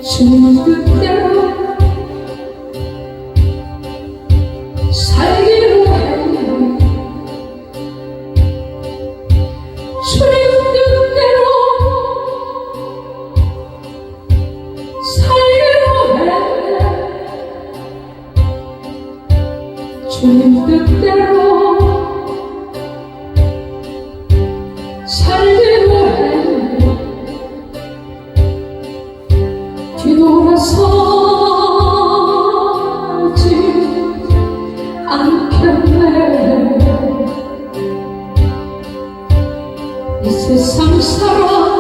주는 그대로 살기로 했네. 주는 뜻대로 살기로 했네. 주는 뜻대로 살기로 했네. 뒤돌아서지 않겠네. 이 세상 사람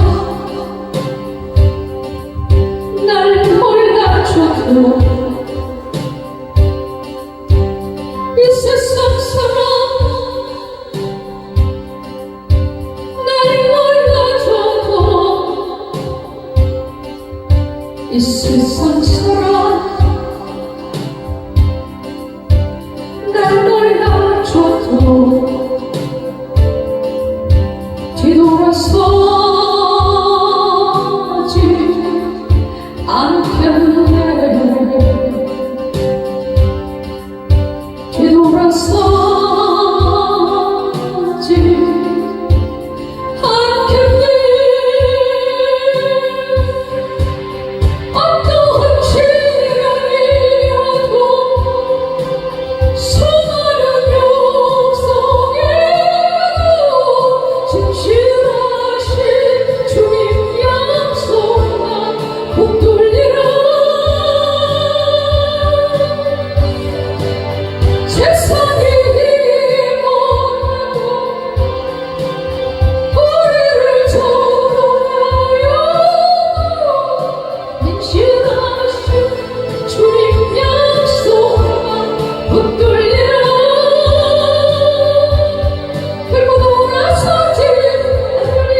날 몰라줘도, 이 세상 사람 날 몰라줘도, 이 세상 사람 날 몰라줘도 뒤돌아서지 않겠네. 뒤돌아서지 않겠네. 어떠한 시련이라도 수많은 역성이라도 진실하신 주님 약속만 붙들리라. 세상이 원하고 우리를 조롱하여 진실하신 주님 약속만 붙들리라. 그리고 돌아서지 않으리.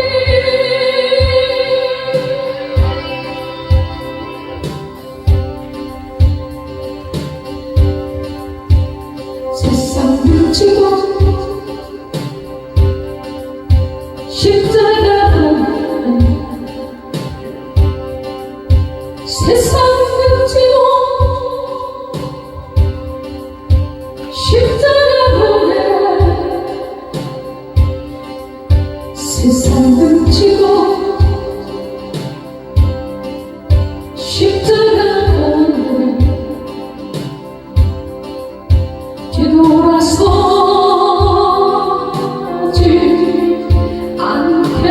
세상 지고 십자가는 세상 지고 십자가는 세상 지고 십자가는 뒤돌아서지 않겠네.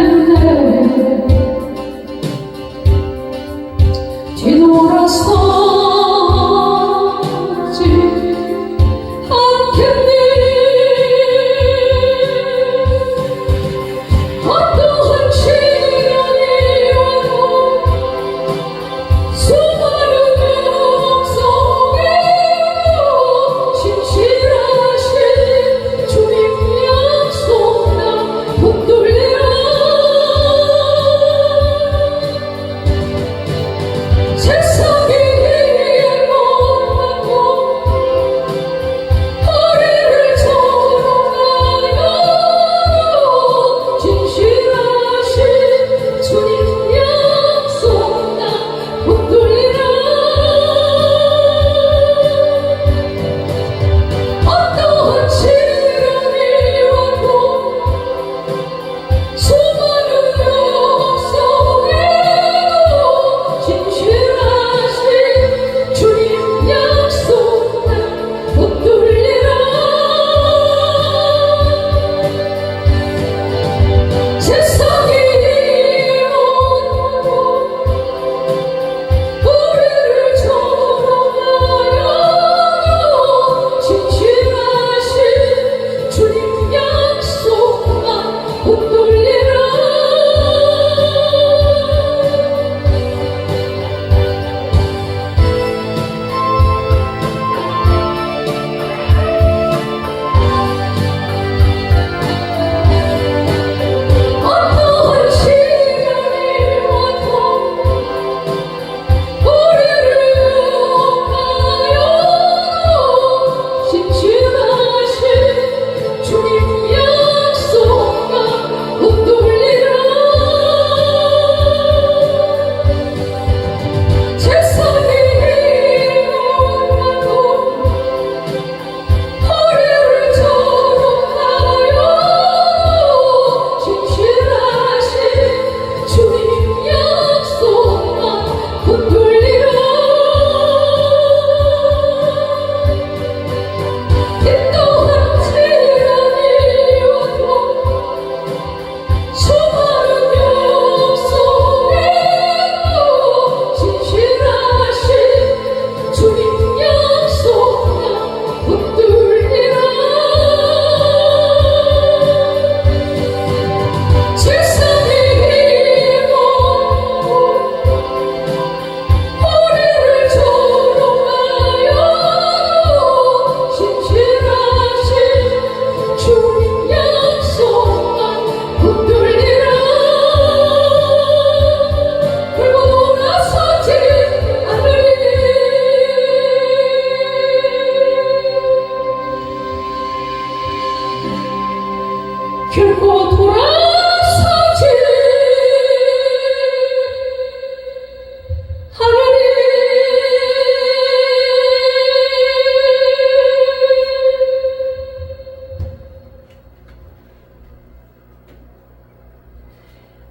결코 돌아서지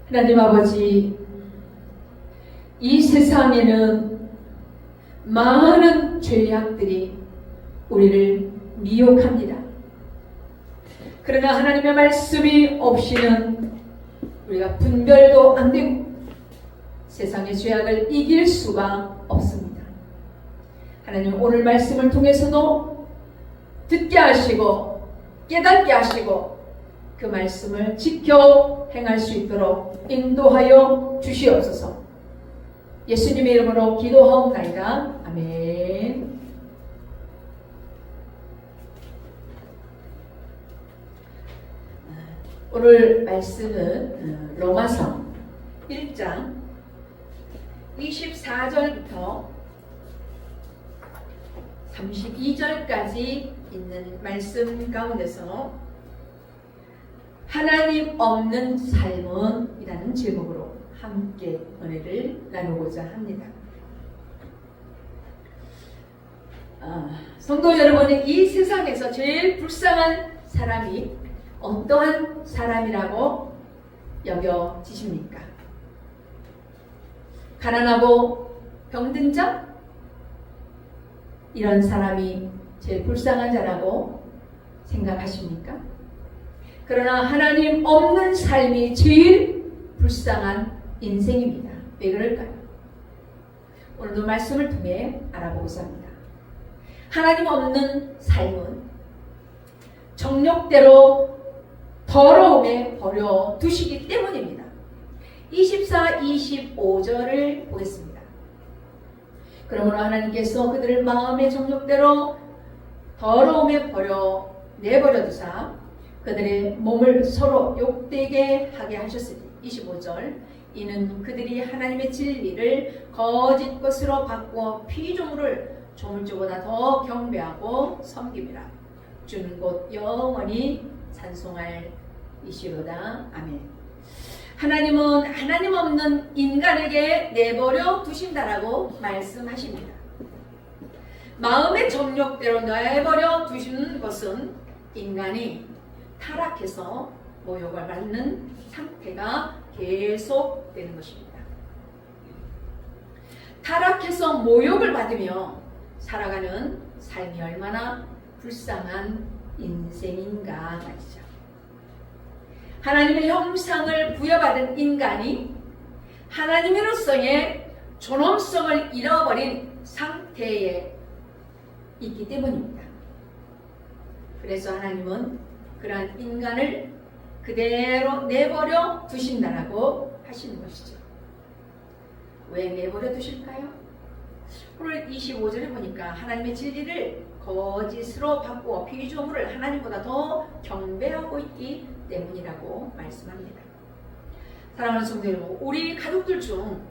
하나님 아버지, 이 세상에는 많은 죄악들이 우리를 미혹합니다. 그러나 하나님의 말씀이 없이는 우리가 분별도 안 되고 세상의 죄악을 이길 수가 없습니다. 하나님, 오늘 말씀을 통해서도 듣게 하시고 깨닫게 하시고 그 말씀을 지켜 행할 수 있도록 인도하여 주시옵소서. 예수님의 이름으로 기도하옵나이다. 아멘. 오늘 말씀은 로마서 1장 24절부터 32절까지 있는 말씀 가운데서 하나님 없는 삶은 이라는 제목으로 함께 은혜를 나누고자 합니다. 성도 여러분은 이 세상에서 제일 불쌍한 사람이 어떠한 사람이라고 여겨지십니까? 가난하고 병든 자? 이런 사람이 제일 불쌍한 자라고 생각하십니까? 그러나 하나님 없는 삶이 제일 불쌍한 인생입니다. 왜 그럴까요? 오늘도 말씀을 통해 알아보고자 합니다. 하나님 없는 삶은 정욕대로 더러움에 버려두시기 때문입니다. 24, 25절을 보겠습니다. 그러므로 하나님께서 그들을 마음의 정욕대로 더러움에 내버려 두사 그들의 몸을 서로 욕되게 하게 하셨으니 25절 이는 그들이 하나님의 진리를 거짓 것으로 바꾸어 피조물을 조물주보다 더 경배하고 섬깁니다. 주는 곧 영원히 찬송할 이시로다. 아멘. 하나님은 하나님 없는 인간에게 내버려 두신다라고 말씀하십니다. 마음의 정욕대로 내버려 두시는 것은 인간이 타락해서 모욕을 받는 상태가 계속되는 것입니다. 타락해서 모욕을 받으며 살아가는 삶이 얼마나 불쌍한 인생인가 말이죠. 하나님의 형상을 부여받은 인간이 하나님으로서의 존엄성을 잃어버린 상태에 있기 때문입니다. 그래서 하나님은 그러한 인간을 그대로 내버려 두신다라고 하시는 것이죠. 왜 내버려 두실까요? 오늘 25절에 보니까 하나님의 진리를 거짓으로 바꾸어 피조물을 하나님보다 더 경배하고 있기 때문이라고 말씀합니다. 사랑하는 성도 여러분, 우리 가족들 중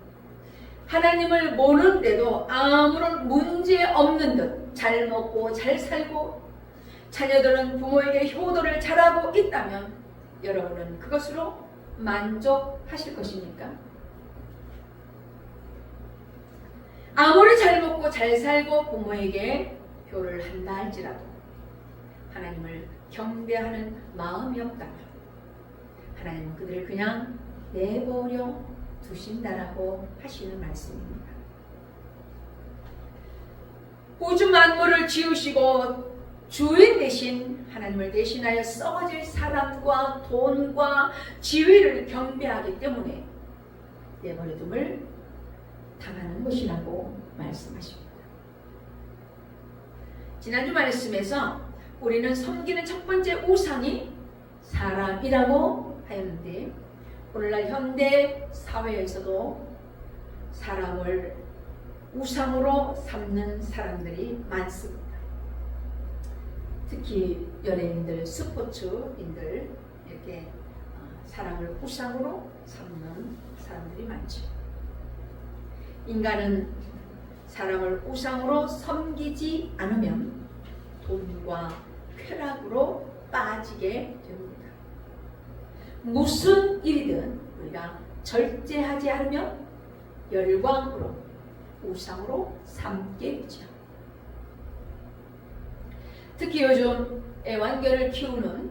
하나님을 모르는데도 아무런 문제 없는 듯 잘 먹고 잘 살고 자녀들은 부모에게 효도를 잘하고 있다면 여러분은 그것으로 만족하실 것입니까? 아무리 잘 먹고 잘 살고 부모에게 효를 한다 할지라도 하나님을 경배하는 마음이 없다면 하나님은 그들을 그냥 내버려 두신다라고 하시는 말씀입니다. 우주 만물을 지으시고 주인 대신 하나님을 대신하여 썩어질 사람과 돈과 지위를 경배하기 때문에 내버려둠을 당하는 것이라고 말씀하십니다. 지난주 말씀에서 우리는 섬기는 첫 번째 우상이 사람이라고 하였는데 오늘날 현대 사회에서도 사람을 우상으로 삼는 사람들이 많습니다. 특히 연예인들, 스포츠인들 이렇게 사람을 우상으로 삼는 사람들이 많죠. 인간은 사람을 우상으로 섬기지 않으면 돈과 쾌락으로 빠지게 됩니다. 무슨 일이든 우리가 절제하지 않으면 열광으로 우상으로 삼게 되죠. 특히 요즘 애완견을 키우는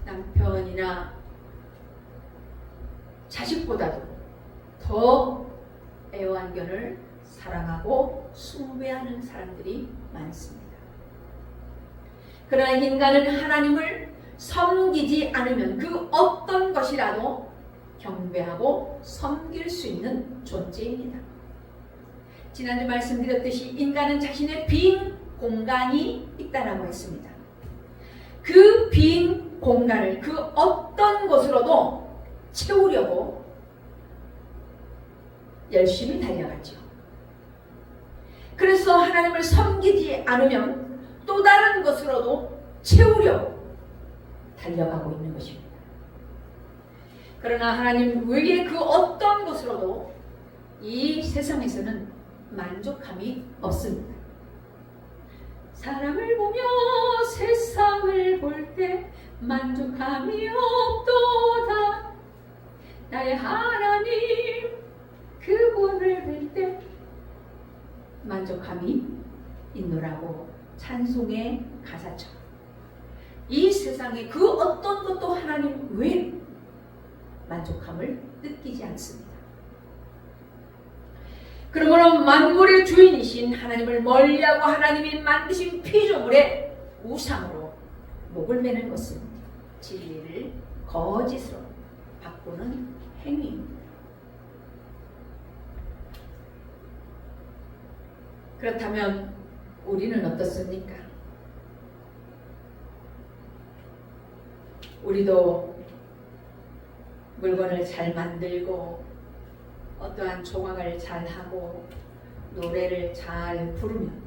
남편이나 자식보다도 더 애완견을 사랑하고 숭배하는 사람들이 많습니다. 그러나 인간은 하나님을 섬기지 않으면 그 어떤 것이라도 경배하고 섬길 수 있는 존재입니다. 지난주 말씀드렸듯이 인간은 자신의 빈 공간이 있다라고 했습니다. 그 빈 공간을 그 어떤 것으로도 채우려고 열심히 달려가죠. 그래서 하나님을 섬기지 않으면 또 다른 것으로도 채우려고 달려가고 있는 것입니다. 그러나 하나님 외에 그 어떤 것으로도 이 세상에서는 만족함이 없습니다. 사람을 보며 세상을 볼 때 만족함이 없도다. 나의 하나님 그분을 뵐 때 만족함이 있노라고 찬송의 가사처럼 이 세상에 그 어떤 것도 하나님 외에 만족함을 느끼지 않습니다. 그러므로 만물의 주인이신 하나님을 멀리하고 하나님이 만드신 피조물의 우상으로 목을 매는 것은 진리를 거짓으로 바꾸는 행위입니다. 그렇다면 우리는 어떻습니까? 우리도 물건을 잘 만들고 어떠한 조각을 잘하고 노래를 잘 부르면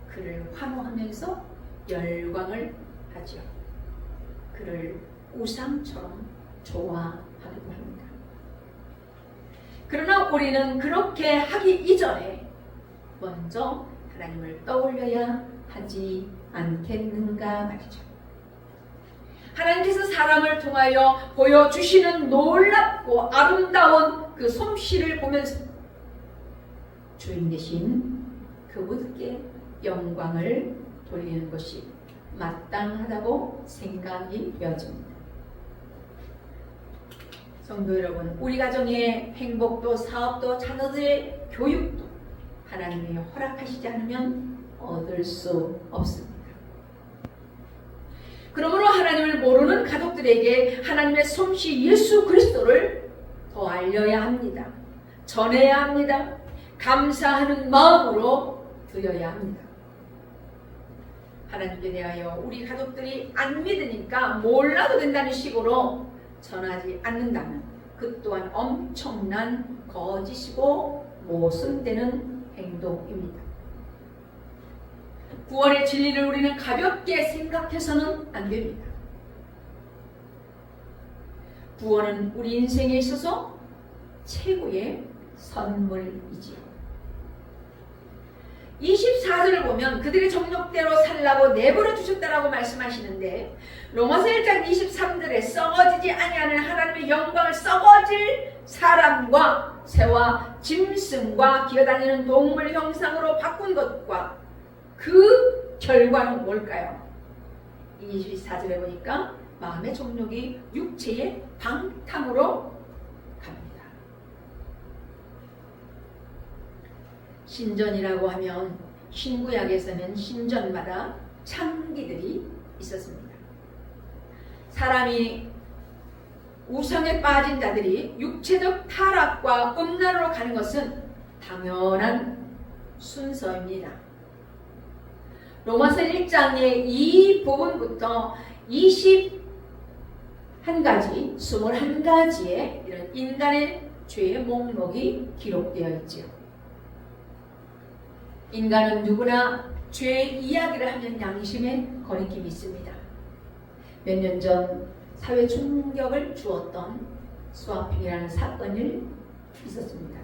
그를 환호하면서 열광을 하죠. 그를 우상처럼 좋아하기도 합니다. 그러나 우리는 그렇게 하기 이전에 먼저 하나님을 떠올려야 하지 않겠는가 말이죠. 하나님께서 사람을 통하여 보여주시는 놀랍고 아름다운 그 솜씨를 보면서 주인 되신 그분께 영광을 돌리는 것이 마땅하다고 생각이 되어집니다. 성도 여러분, 우리 가정의 행복도 사업도 자녀들의 교육도 하나님이 허락하시지 않으면 얻을 수 없습니다. 그러므로 하나님을 모르는 가족들에게 하나님의 솜씨 예수 그리스도를 더 알려야 합니다. 전해야 합니다. 감사하는 마음으로 드려야 합니다. 하나님께 대하여 우리 가족들이 안 믿으니까 몰라도 된다는 식으로 전하지 않는다면 그 또한 엄청난 거짓이고 모순되는 행동입니다. 구원의 진리를 우리는 가볍게 생각해서는 안 됩니다. 구원은 우리 인생에 있어서 최고의 선물이지요. 24절을 보면 그들의 정욕대로 살라고 내버려 두셨다라고 말씀하시는데 로마서 1장 23절에 썩어지지 아니하는 하나님의 영광을 썩어질 사람과 새와 짐승과 기어다니는 동물 형상으로 바꾼 것과 그 결과는 뭘까요? 24절에 보니까 마음의 정욕이 육체의 방탕으로 갑니다. 신전이라고 하면 신구약에서는 신전마다 창기들이 있었습니다. 사람이 우상에 빠진 자들이 육체적 타락과 음란으로 가는 것은 당연한 순서입니다. 로마서 1장의 이 부분부터 21가지, 21가지의 이런 인간의 죄의 목록이 기록되어 있지요. 인간은 누구나 죄의 이야기를 하면 양심의 거리낌이 있습니다. 몇 년 전 사회 충격을 주었던 수아핑이라는 사건이 있었습니다.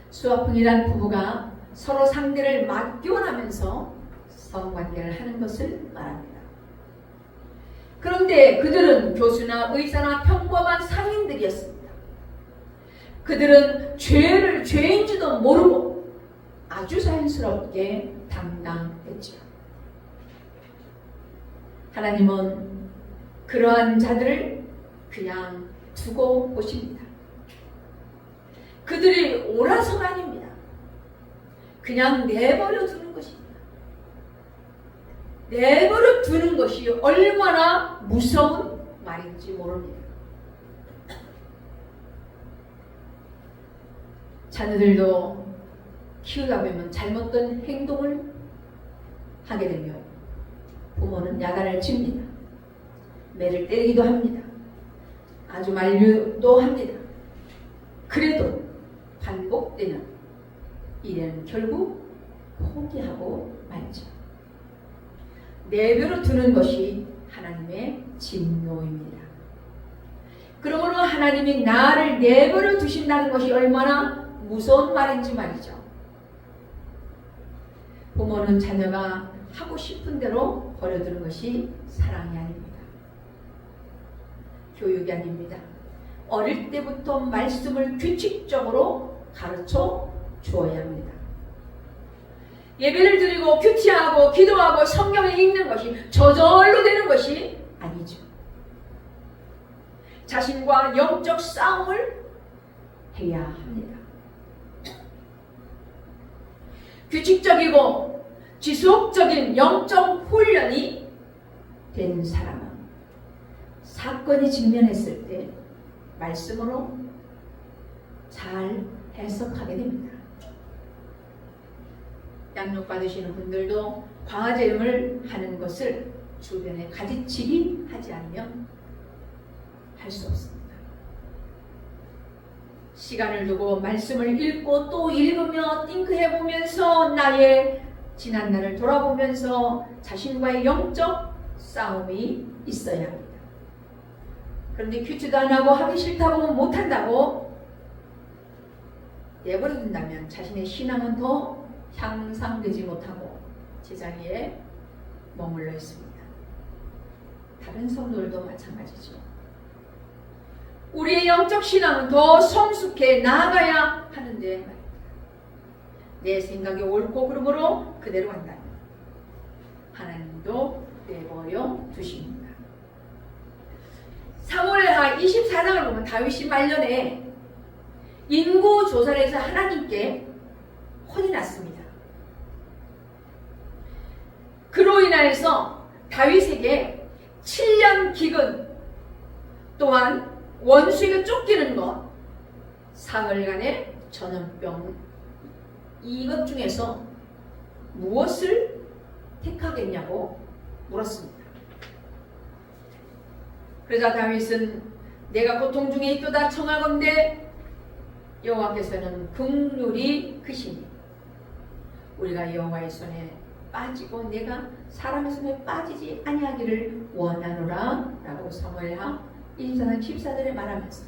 수아핑이라는 부부가 서로 상대를 맞교환하면서 성관계를 하는 것을 말합니다. 그런데 그들은 교수나 의사나 평범한 상인들이었습니다. 그들은 죄인지도 모르고 아주 자연스럽게 당당했죠. 하나님은 그러한 자들을 그냥 두고 오십니다. 그들이 옳아서가 아닙니다. 그냥 내버려 두는 것입니다. 내버려 두는 것이 얼마나 무서운 말인지 모릅니다. 자녀들도 키우다 보면 잘못된 행동을 하게 되면 부모는 야단을 칩니다. 매를 때리기도 합니다. 아주 만류도 합니다. 그래도 반복되는 일은 결국 포기하고 말죠. 내버려 두는 것이 하나님의 진노입니다. 그러므로 하나님이 나를 내버려 두신다는 것이 얼마나 무서운 말인지 말이죠. 부모는 자녀가 하고 싶은 대로 버려두는 것이 사랑이 아닙니다. 교육이 아닙니다. 어릴 때부터 말씀을 규칙적으로 가르쳐 주어야 합니다. 예배를 드리고 큐티하고 기도하고 성경을 읽는 것이 저절로 되는 것이 아니죠. 자신과 영적 싸움을 해야 합니다. 규칙적이고 지속적인 영적 훈련이 된 사람은 사건이 직면했을 때 말씀으로 잘 해석하게 됩니다. 양육받으시는 분들도 광화제음을 하는 것을 주변에 가지치기 하지 않으면 할 수 없습니다. 시간을 두고 말씀을 읽고 또 읽으며 띵크해보면서 나의 지난날을 돌아보면서 자신과의 영적 싸움이 있어야 합니다. 그런데 큐티도 안 하고 하기 싫다고 못한다고 내버려 둔다면 자신의 신앙은 더 향상되지 못하고 제자리에 머물러 있습니다. 다른 성도들도 마찬가지죠. 우리의 영적 신앙은 더 성숙해 나아가야 하는데 말입니다. 내 생각이 옳고 그러므로 그대로 한다면 하나님도 내버려 두십니다. 사무엘하 24장을 보면 다윗이 말년에 인구 조사를 해서 하나님께 혼이 났습니다. 그로 인하여서 다윗에게 7년 기근 또한 원수에게 쫓기는 것, 사흘간의 전염병, 이것 중에서 무엇을 택하겠냐고 물었습니다. 그러자 다윗은 내가 고통 중에 있도다 청하건대 여호와께서는 긍휼이 크시니 우리가 여호와의 손에 빠지고 내가 사람의 손에 빠지지 아니하기를 원하노라 라고 사무엘하 24장 14절에 말하면서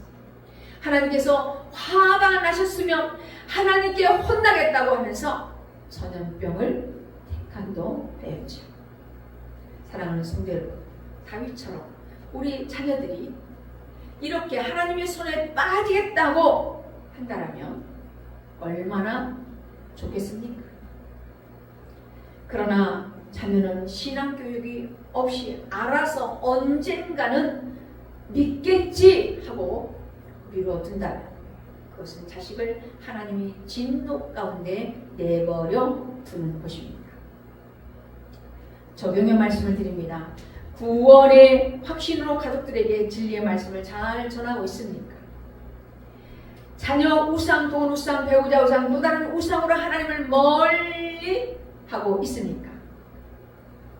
하나님께서 화가 나셨으면 하나님께 혼나겠다고 하면서 전염병을 택하기도 하였죠. 사랑하는 성도 여러분, 다윗처럼 우리 자녀들이 이렇게 하나님의 손에 빠지겠다고 한다면 얼마나 좋겠습니까? 그러나 자녀는 신앙교육이 없이 알아서 언젠가는 믿겠지 하고 미뤄둔다면 그것은 자식을 하나님이 진노 가운데 내버려 두는 것입니다. 적용의 말씀을 드립니다. 구원의 확신으로 가족들에게 진리의 말씀을 잘 전하고 있습니까? 자녀 우상, 돈 우상, 배우자 우상, 또 다른 우상으로 하나님을 멀리 하고 있습니까?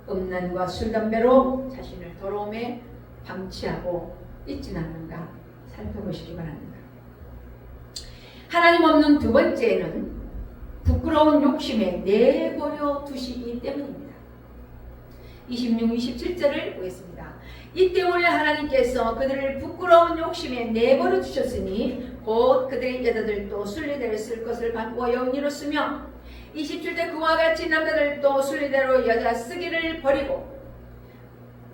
음란과 술, 담배로 자신을 더러움에 방치하고 있지는 않는가 살펴보시기 바랍니다. 하나님 없는 두 번째는 부끄러운 욕심에 내버려 두시기 때문입니다. 26, 27절을 보겠습니다. 이 때문에 하나님께서 그들을 부끄러운 욕심에 내버려 두셨으니 곧 그들의 여자들도 순리대로 쓸 것을 바꾸어 영리로 쓰며 27절 그와 같이 남자들도 순리대로 여자 쓰기를 버리고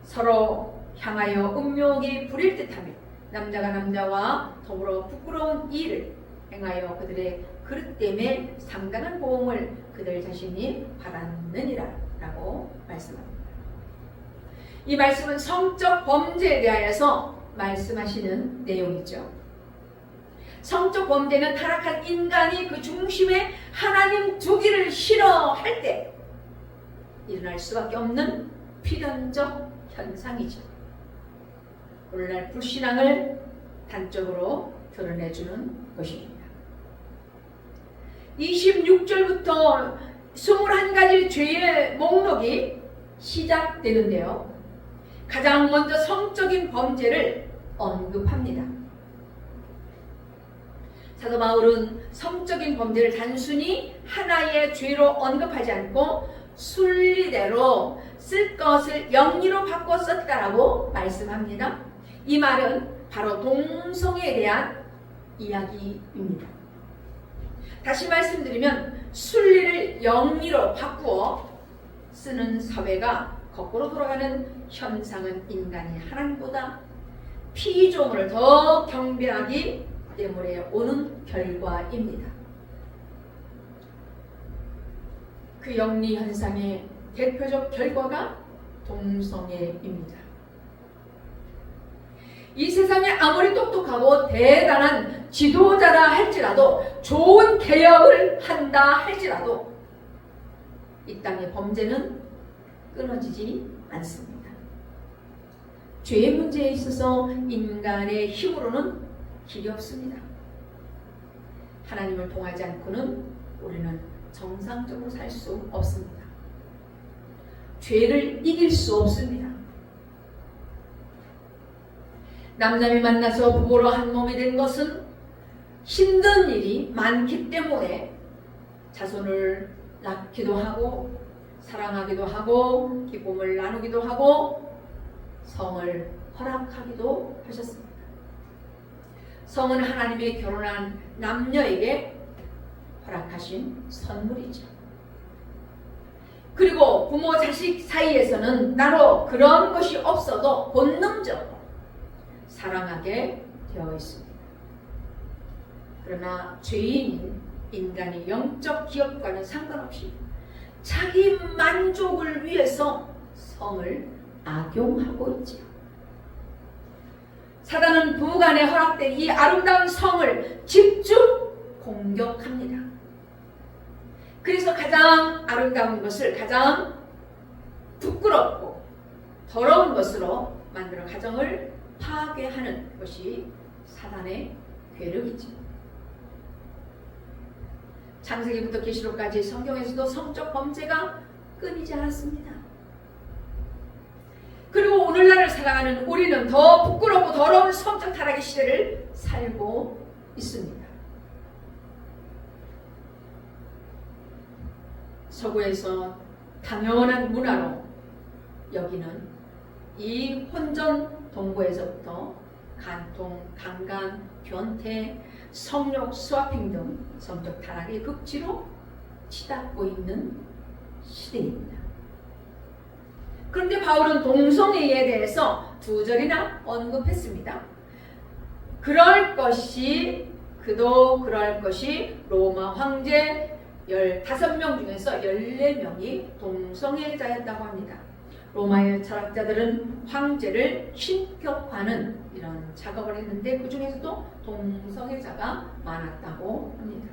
서로 향하여 음욕이 부릴 듯하며 남자가 남자와 더불어 부끄러운 일을 행하여 그들의 그릇됨에 상당한 보응을 그들 자신이 받았느니라 라고 말씀합니다. 이 말씀은 성적 범죄에 대하여서 말씀하시는 내용이죠. 성적 범죄는 타락한 인간이 그 중심에 하나님 두기를 싫어할 때 일어날 수밖에 없는 필연적 현상이죠. 오늘날 불신앙을 단적으로 드러내주는 것입니다. 26절부터 21가지 죄의 목록이 시작되는데요. 가장 먼저 성적인 범죄를 언급합니다. 사도 바울은 성적인 범죄를 단순히 하나의 죄로 언급하지 않고 순리대로 쓸 것을 영리로 바꿔 썼다라고 말씀합니다. 이 말은 바로 동성애에 대한 이야기입니다. 다시 말씀드리면 순리를 영리로 바꾸어 쓰는 사회가 거꾸로 돌아가는 현상은 인간이 하나님보다 피조물을 더 경배하기 때문에 오는 결과입니다. 그 영리 현상의 대표적 결과가 동성애입니다. 이 세상에 아무리 똑똑하고 대단한 지도자라 할지라도 좋은 개혁을 한다 할지라도 이 땅의 범죄는 끊어지지 않습니다. 죄의 문제에 있어서 인간의 힘으로는 길이 없습니다. 하나님을 통하지 않고는 우리는 정상적으로 살 수 없습니다. 죄를 이길 수 없습니다. 남남이 만나서 부부로 한 몸이 된 것은 힘든 일이 많기 때문에 자손을 낳기도 하고 사랑하기도 하고 기쁨을 나누기도 하고 성을 허락하기도 하셨습니다. 성은 하나님의 결혼한 남녀에게 허락하신 선물이죠. 그리고 부모 자식 사이에서는 나로 그런 것이 없어도 본능적으로 사랑하게 되어 있습니다. 그러나 죄인인 인간의 영적 기억과는 상관없이 자기 만족을 위해서 성을 악용하고 있지요. 사단은 부부간에 허락된 이 아름다운 성을 집중 공격합니다. 그래서 가장 아름다운 것을 가장 부끄럽고 더러운 것으로 만들어 가정을 파괴하는 것이 사단의 괴력이죠. 창세기부터 계시록까지 성경에서도 성적 범죄가 끊이지 않았습니다. 그리고 오늘날을 살아가는 우리는 더 부끄럽고 더러운 성적 타락의 시대를 살고 있습니다. 서구에서 당연한 문화로 여기는 이 혼전 동거에서부터 간통, 강간, 변태, 성욕, 스와핑 등 성적 타락의 극치로 치닫고 있는 시대입니다. 그런데 바울은 동성애에 대해서 2절이나 언급했습니다. 그럴 것이 로마 황제 15명 중에서 14명이 동성애자였다고 합니다. 로마의 철학자들은 황제를 신격화하는 이런 작업을 했는데 그 중에서도 동성애자가 많았다고 합니다.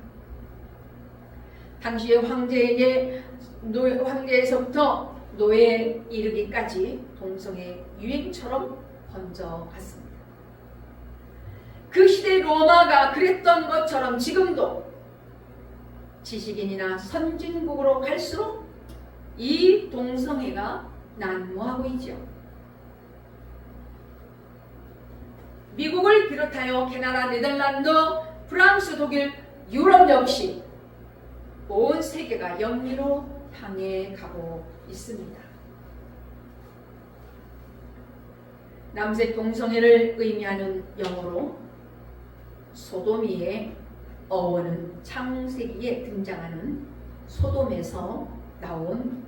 당시의 황제에서부터 노예에 이르기까지 동성애 유행처럼 번져갔습니다. 그 시대 로마가 그랬던 것처럼 지금도 지식인이나 선진국으로 갈수록 이 동성애가 난무하고 있죠. 미국을 비롯하여 캐나다, 네덜란드, 프랑스, 독일, 유럽 역시 온 세계가 영리로 향해 가고 있습니다. 남색 동성애를 의미하는 영어로 소도미의 어원은 창세기에 등장하는 소돔에서 나온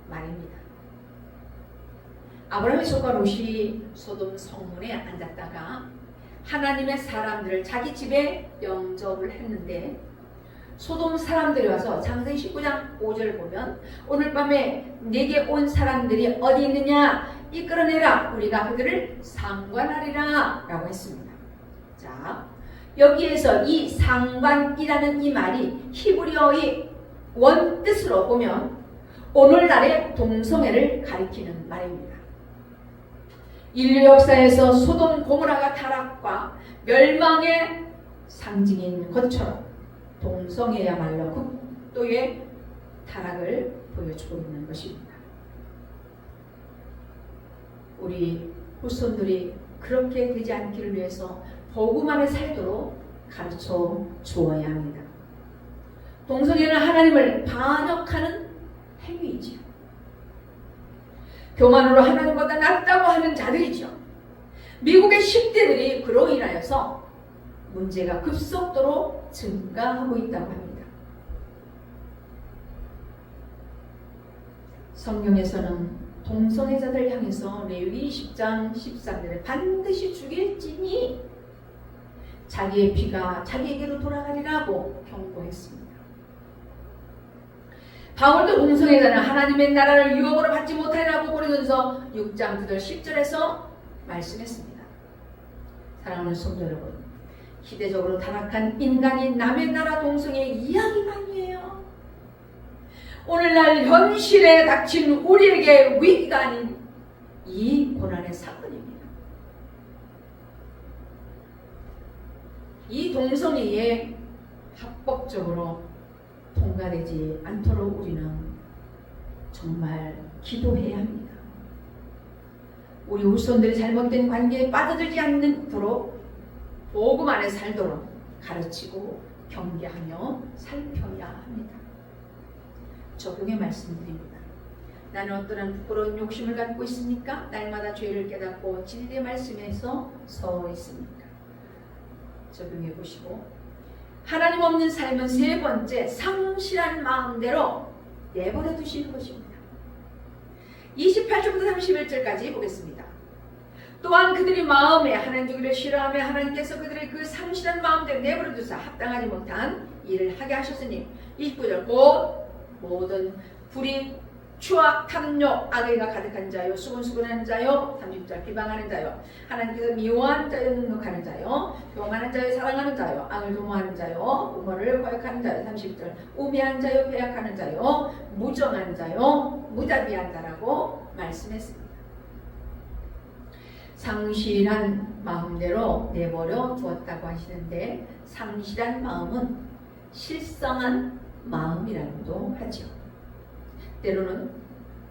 말입니다. 아브라함의 손과 롯이 소돔 성문에 앉았다가 하나님의 사람들을 자기 집에 영접을 했는데, 소돔 사람들이 와서 창세기 19장 5절 보면 오늘 밤에 내게 온 사람들이 어디 있느냐 이끌어내라, 우리가 그들을 상관하리라 라고 했습니다. 자, 여기에서 이 상관이라는 이 말이 히브리어의 원뜻으로 보면 오늘날의 동성애를 가리키는 말입니다. 인류 역사에서 소돔 고모라가 타락과 멸망의 상징인 것처럼 동성애야말로 극도의 타락을 보여주고 있는 것입니다. 우리 후손들이 그렇게 되지 않기를 위해서 복음 안에 살도록 가르쳐 주어야 합니다. 동성애는 하나님을 반역하는 행위이지요. 교만으로 하나님보다 낫다고 하는 자들이죠. 미국의 10대들이 그로 인하여서 문제가 급속도로 증가하고 있다고 합니다. 성경에서는 동성애자들 향해서 레위기 10장 13절에 반드시 죽일지니 자기의 피가 자기에게로 돌아가리라고 경고했습니다. 바울도 동성애자는 하나님의 나라를 유업으로 받지 못하리라고 고린도전서 6장 9절 10절에서 말씀했습니다. 사랑하는 성도 여러분, 시대적으로 타락한 인간이 남의 나라 동성애 이야기가 아니에요. 오늘날 현실에 닥친 우리에게 위기가 아닌 이 고난의 사건입니다. 이 동성애에 합법적으로 통과되지 않도록 우리는 정말 기도해야 합니다. 우리 후손들이 잘못된 관계에 빠져들지 않도록 복음 안에 살도록 가르치고 경계하며 살펴야 합니다. 적용의 말씀드립니다. 나는 어떠한 부끄러운 욕심을 갖고 있습니까? 날마다 죄를 깨닫고 진리의 말씀에서 서 있습니까? 적용해 보시고, 하나님 없는 삶은 세 번째, 상실한 마음대로 내버려 두시는 것입니다. 28절부터 31절까지 보겠습니다. 또한 그들이 마음에 하나님 주기를 싫어하며 하나님께서 그들의 그 상실한 마음대로 내버려 두사 합당하지 못한 일을 하게 하셨으니, 29절 곧 모든 불의, 추악, 탐욕, 악의가 가득한 자요, 수근수근한 자요, 30절 비방하는 자요, 하나님께서 미워하는 자요, 능욕하는 자요, 교만한 자요, 사랑하는 자요, 악을 도모하는 자요, 음모를 거역하는 자요, 30절 우매한 자요, 배약하는 자요, 무정한 자요, 무자비한 자라고 말씀했습니다. 상실한 마음대로 내버려 두었다고 하시는데, 상실한 마음은 실성한 마음이라고도 하죠. 때로는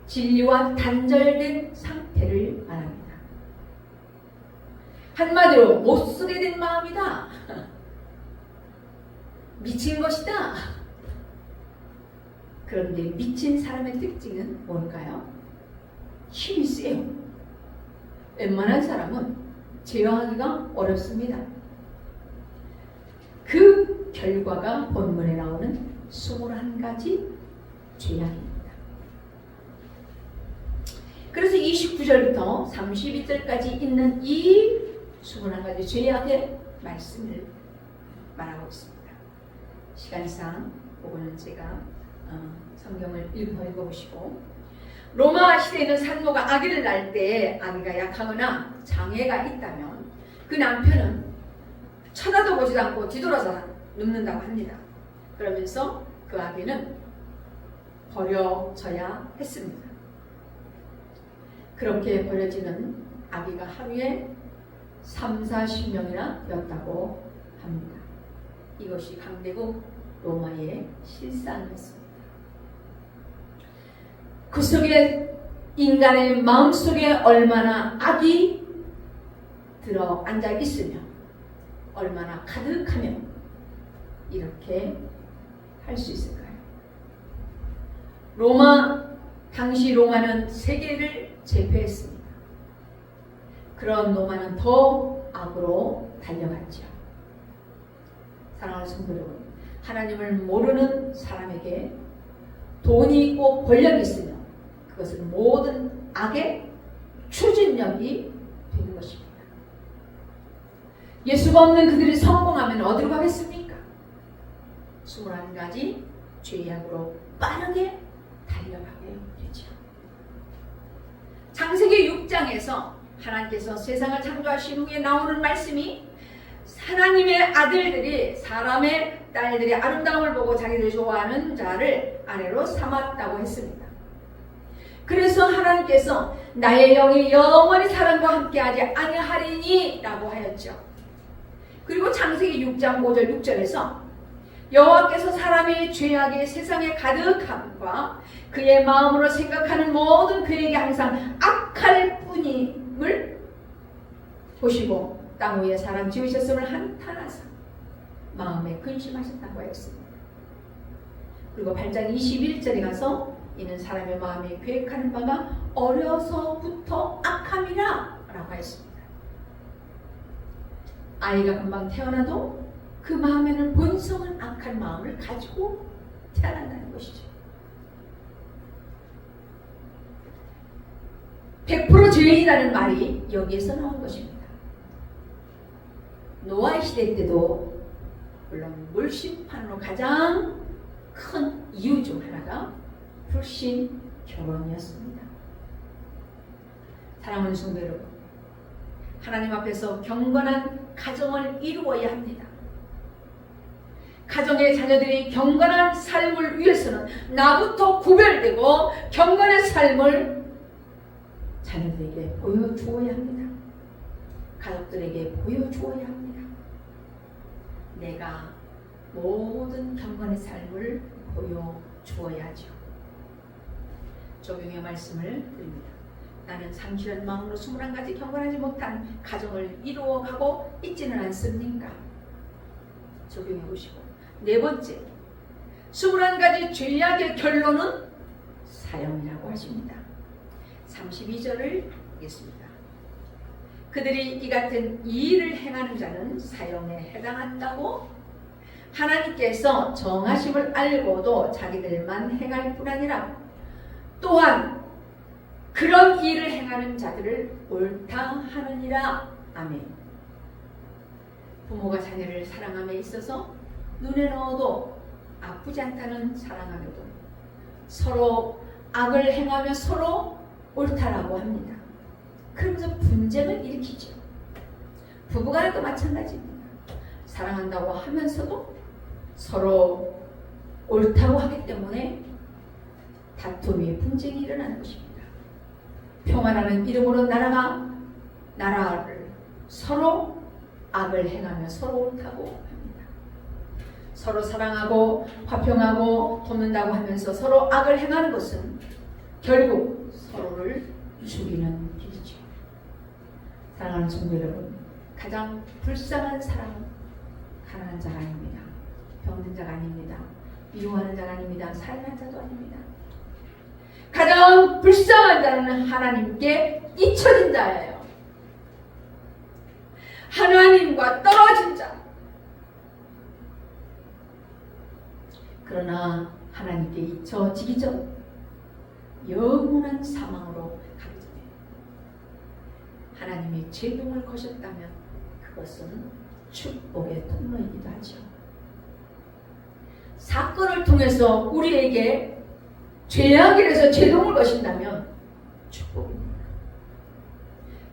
진리와 단절된 상태를 말합니다. 한마디로 못쓰게 된 마음이다. 미친 것이다. 그런데 미친 사람의 특징은 뭘까요? 힘이 세요. 웬만한 사람은 제어하기가 어렵습니다. 그 결과가 본문에 나오는 21가지 죄악입니다. 그래서 29절부터 32절까지 있는 이 21가지 죄악의 말씀을 말하고 있습니다. 시간상 그거는 제가 성경을 읽어보시고, 로마 시대에는 산모가 아기를 낳을 때 아기가 약하거나 장애가 있다면 그 남편은 쳐다도 보지도 않고 뒤돌아서 눕는다고 합니다. 그러면서 그 아기는 버려져야 했습니다. 그렇게 버려지는 아기가 하루에 30-40명이나 였다고 합니다. 이것이 강대국 로마의 실상이었습니다. 그 속에 인간의 마음속에 얼마나 악이 들어 앉아 있으며 얼마나 가득하면 이렇게 할 수 있을까요? 당시 로마는 세계를 제패했습니다. 그런 로마는 더 악으로 달려갔죠. 사랑하는 성도 여러분, 하나님을 모르는 사람에게 돈이 있고 권력이 있으며 그것은 모든 악의 추진력이 되는 것입니다. 예수가 없는 그들이 성공하면 어디로 가겠습니까? 21가지 죄악으로 빠르게 달려가게 되죠. 창세기 6장에서 하나님께서 세상을 창조하신 후에 나오는 말씀이 하나님의 아들들이 사람의 딸들의 아름다움을 보고 자기들이 좋아하는 자를 아내로 삼았다고 했습니다. 그래서 하나님께서 나의 영이 영원히 사람과 함께하지 아니하리니 라고 하였죠. 그리고 창세기 6장 5절 6절에서 여호와께서 사람의 죄악이 세상에 가득함과 그의 마음으로 생각하는 모든 그에게 항상 악할 뿐임을 보시고 땅 위에 사람 지으셨음을 한탄하사 마음에 근심하셨다고 하였습니다. 그리고 8장 21절에 가서 이는 사람의 마음에 계획하는 바가 어려서부터 악함이라 라고 했습니다. 아이가 금방 태어나도 그 마음에는 본성은 악한 마음을 가지고 태어난다는 것이죠. 100% 죄인이라는 말이 여기에서 나온 것입니다. 노아의 시대 때도 물론 물심판으로 가장 큰 이유 중 하나가 불신 결혼이었습니다. 사랑하는 성도 여러분, 하나님 앞에서 경건한 가정을 이루어야 합니다. 가정의 자녀들이 경건한 삶을 위해서는 나부터 구별되고 경건의 삶을 자녀들에게 보여주어야 합니다. 가족들에게 보여주어야 합니다. 내가 모든 경건의 삶을 보여주어야죠. 적용의 말씀을 드립니다. 나는 상실한 마음으로 21가지 경건하지 못한 가정을 이루어가고 있지는 않습니까? 적용해 보시고. 네 번째, 21가지 죄악의 결론은 사형이라고 하십니다. 32절을 읽겠습니다. 그들이 이 같은 이 일을 행하는 자는 사형에 해당한다고 하나님께서 정하심을 알고도 자기들만 행할 뿐 아니라 또한 그런 일을 행하는 자들을 옳다 하느니라. 아멘. 부모가 자녀를 사랑함에 있어서 눈에 넣어도 아프지 않다는 사랑함에도 서로 악을 행하며 서로 옳다라고 합니다. 그러면서 분쟁을 일으키죠. 부부간에도 마찬가지입니다. 사랑한다고 하면서도 서로 옳다고 하기 때문에 다툼이 분쟁이 일어나는 것입니다. 평화라는 이름으로 나라를 서로 악을 행하며 서로 옳다고 합니다. 서로 사랑하고 화평하고 돕는다고 하면서 서로 악을 행하는 것은 결국 서로를 죽이는 길이죠. 사랑하는 성도 여러분, 가장 불쌍한 사람은 가난한 자가 아닙니다. 병든 자가 아닙니다. 미워하는 자가 아닙니다. 살인한 자도 아닙니다. 가장 불쌍한 자는 하나님께 잊혀진 자예요. 하나님과 떨어진 자. 그러나 하나님께 잊혀지기 전 영원한 사망으로 가기 전에 하나님이 제동을 거셨다면 그것은 축복의 통로이기도 하죠. 사건을 통해서 우리에게 죄악이라서 제동을 거신다면 축복입니다.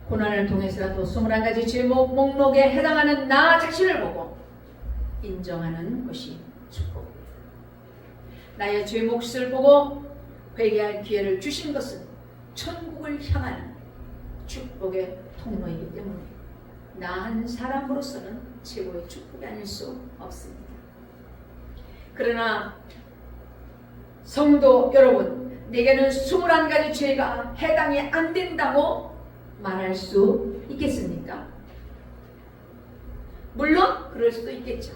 고난을 통해서라도 21가지 죄 목록에 해당하는 나 자신을 보고 인정하는 것이 축복입니다. 나의 죄 몫을 보고 회개할 기회를 주신 것은 천국을 향하는 축복의 통로이기 때문에 나 한 사람으로서는 최고의 축복이 아닐 수 없습니다. 그러나 성도 여러분, 내게는 21가지 죄가 해당이 안 된다고 말할 수 있겠습니까? 물론 그럴 수도 있겠죠.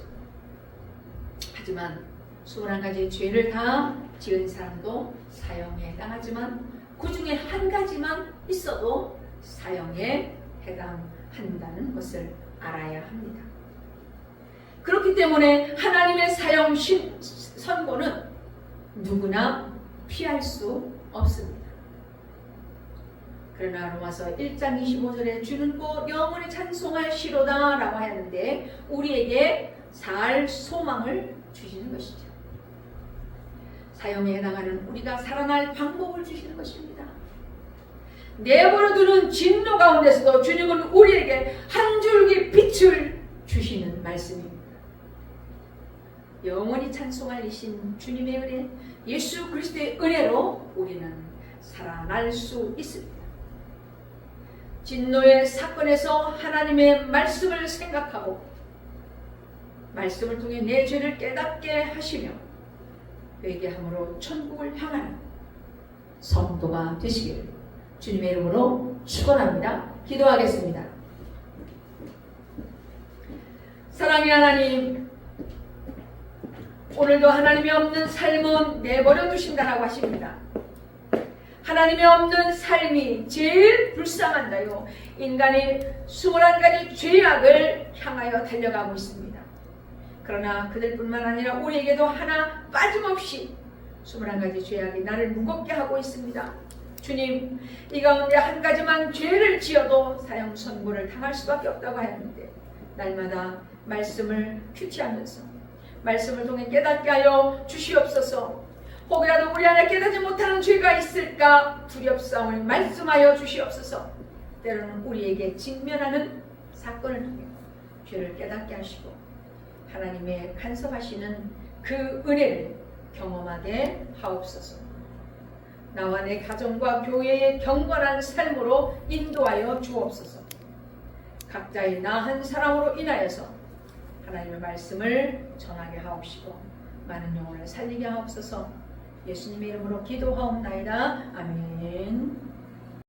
하지만 21가지 죄를 다 지은 사람도 사형에 해당하지만 그 중에 한 가지만 있어도 사형에 해당한다는 것을 알아야 합니다. 그렇기 때문에 하나님의 사형 선고는 누구나 피할 수 없습니다. 그러나 로마서 1장 25절에 주는 곧 영원히 찬송할 시로다 라고 하였는데 우리에게 살 소망을 주시는 것이죠. 사형에 해당하는 우리가 살아날 방법을 주시는 것입니다. 내버려두는 진노 가운데서도 주님은 우리에게 한 줄기 빛을 주시는 말씀입니다. 영원히 찬송할 이신 주님의 은혜, 예수 그리스도의 은혜로 우리는 살아날 수 있습니다. 진노의 사건에서 하나님의 말씀을 생각하고 말씀을 통해 내 죄를 깨닫게 하시며 회개함으로 천국을 향하는 성도가 되시기를 주님의 이름으로 축원합니다. 기도하겠습니다. 사랑의 하나님, 오늘도 하나님이 없는 삶은 내버려 두신다라고 하십니다. 하나님이 없는 삶이 제일 불쌍한다요. 인간이 21가지 죄악을 향하여 달려가고 있습니다. 그러나 그들뿐만 아니라 우리에게도 하나 빠짐없이 21가지 죄악이 나를 무겁게 하고 있습니다. 주님, 이 가운데 한 가지만 죄를 지어도 사형 선고를 당할 수밖에 없다고 하였는데 날마다 말씀을 큐티하면서 말씀을 통해 깨닫게 하여 주시옵소서. 혹이라도 우리 안에 깨닫지 못하는 죄가 있을까 두렵사오니 말씀하여 주시옵소서. 때로는 우리에게 직면하는 사건을 통해 죄를 깨닫게 하시고 하나님의 간섭하시는 그 은혜를 경험하게 하옵소서. 나와 내 가정과 교회의 경건한 삶으로 인도하여 주옵소서. 각자의 나 한 사람으로 인하여서 하나님의 말씀을 전하게 하옵시고 많은 영혼을 살리게 하옵소서. 예수님의 이름으로 기도하옵나이다. 아멘.